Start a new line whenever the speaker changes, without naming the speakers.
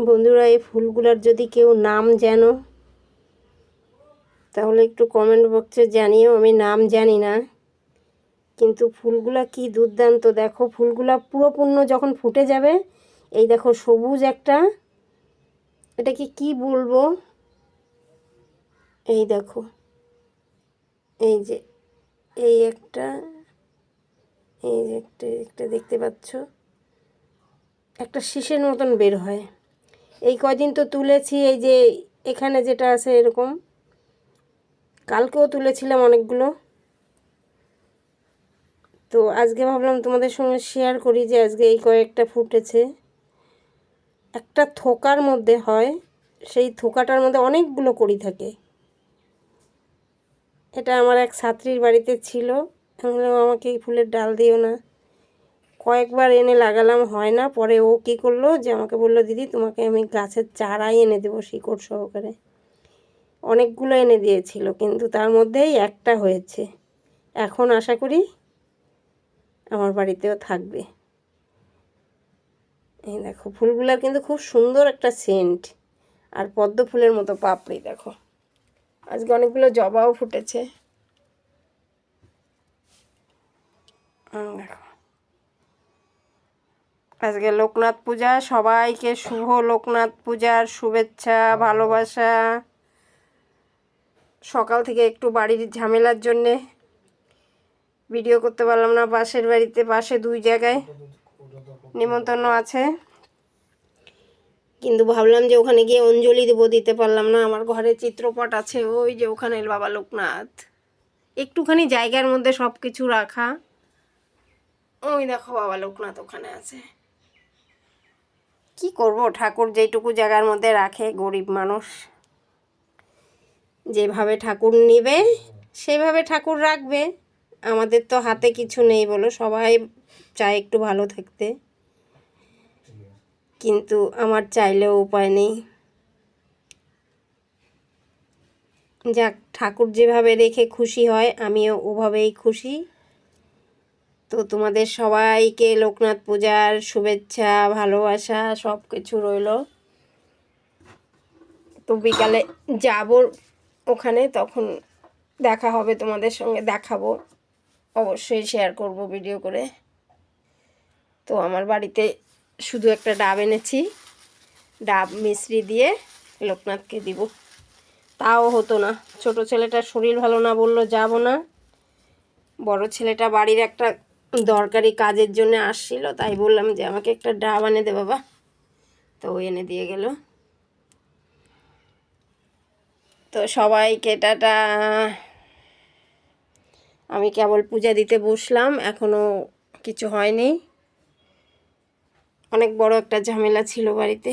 বন্ধুরা, এই ফুলগুলোর যদি কেউ নাম জানো তাহলে একটু কমেন্ট বক্সে জানিও। আমি নাম জানি না, কিন্তু ফুলগুলা কি দুর্দান্ত। দেখো, ফুলগুলা পুরো পূর্ণ যখন ফুটে যাবে, এই দেখো সবুজ একটা, এটাকে কি বলবো, এই দেখো, এই যে এই একটা, এই যে একটা একটা দেখতে পাচ্ছ, একটা শীষের মতন বের হয়। এই কয়দিন তো তুলেছি, এই যে এখানে যেটা আছে এরকম, কালকেও তুলেছিলাম অনেকগুলো। তো আজকে ভাবলাম তোমাদের সঙ্গে শেয়ার করি যে আজকে এই কয়েকটা ফুটেছে। একটা থোকার মধ্যে হয়, সেই থোকাটার মধ্যে অনেকগুলো কড়ি থাকে। এটা আমার এক ছাত্রীর বাড়িতে ছিল, আমি বললাম আমাকে এই ফুলের ডাল দিও না। কয়েকবার এনে লাগালাম, হয় না। পরে ও কী করলো যে আমাকে বললো, দিদি তোমাকে আমি গাছের চারাই এনে দেবো শিকড় সহকারে। অনেকগুলো এনে দিয়েছিল, কিন্তু তার মধ্যেই একটা হয়েছে। এখন আশা করি আমার বাড়িতেও থাকবে। এই দেখো, ফুলগুলার কিন্তু খুব সুন্দর একটা সেন্ট, আর পদ্ম ফুলের মতো পাপড়ি। দেখো, আজকে অনেকগুলো জবাও ফুটেছে। দেখো, আজকে লোকনাথ পূজা। সবাইকে শুভ লোকনাথ পূজার শুভেচ্ছা, ভালোবাসা। সকাল থেকে একটু বাড়ির ঝামেলার জন্যে ভিডিও করতে পারলাম না। পাশের বাড়িতে, পাশে 2 জায়গায় নিমন্ত্রণ আছে, কিন্তু ভাবলাম যে ওখানে গিয়ে অঞ্জলি দেবো, দিতে পারলাম না। আমার ঘরে চিত্রপট আছে, ওই যে ওখানে বাবা লোকনাথ, একটুখানি জায়গার মধ্যে সব কিছু রাখা। ওই দেখো বাবা লোকনাথ ওখানে আছে। কি করব, ঠাকুর যেটুকু জায়গার মধ্যে রাখে, গরিব মানুষ যেভাবে ঠাকুর নেবে সেভাবে ঠাকুর রাখবে। আমাদের তো হাতে কিছু নেই বলো, সবাই চায় একটু ভালো থাকতে, কিন্তু আমার চাইলেও উপায় নেই। যাক, ঠাকুর যেভাবে রেখে খুশি হয় আমিও ওভাবেই খুশি। তো তোমাদের সবাইকে লোকনাথ পূজার শুভেচ্ছা, ভালোবাসা সব কিছু রইল। তো বিকালে যাব ওখানে, তখন দেখা হবে তোমাদের সঙ্গে, দেখাবো, অবশ্যই শেয়ার করব ভিডিও করে। তো আমার বাড়িতে শুধু একটা ডাব এনেছি, ডাব মিশ্রি দিয়ে লোকনাথকে দিব। তাও হতো না, ছোট ছেলেটার শরীর ভালো না, বললো যাব না। বড় ছেলেটা বাড়ির একটা দরকারি কাজের জন্য আসছিল, তাই বললাম যে আমাকে একটা ডাব এনে দে বাবা, তো ও এনে দিয়ে গেল। তো সবাইকে টাটা। আমি কেবল পূজা দিতে বসলাম, এখনও কিছু হয়নি। অনেক বড় একটা ঝামেলা ছিল বাড়িতে।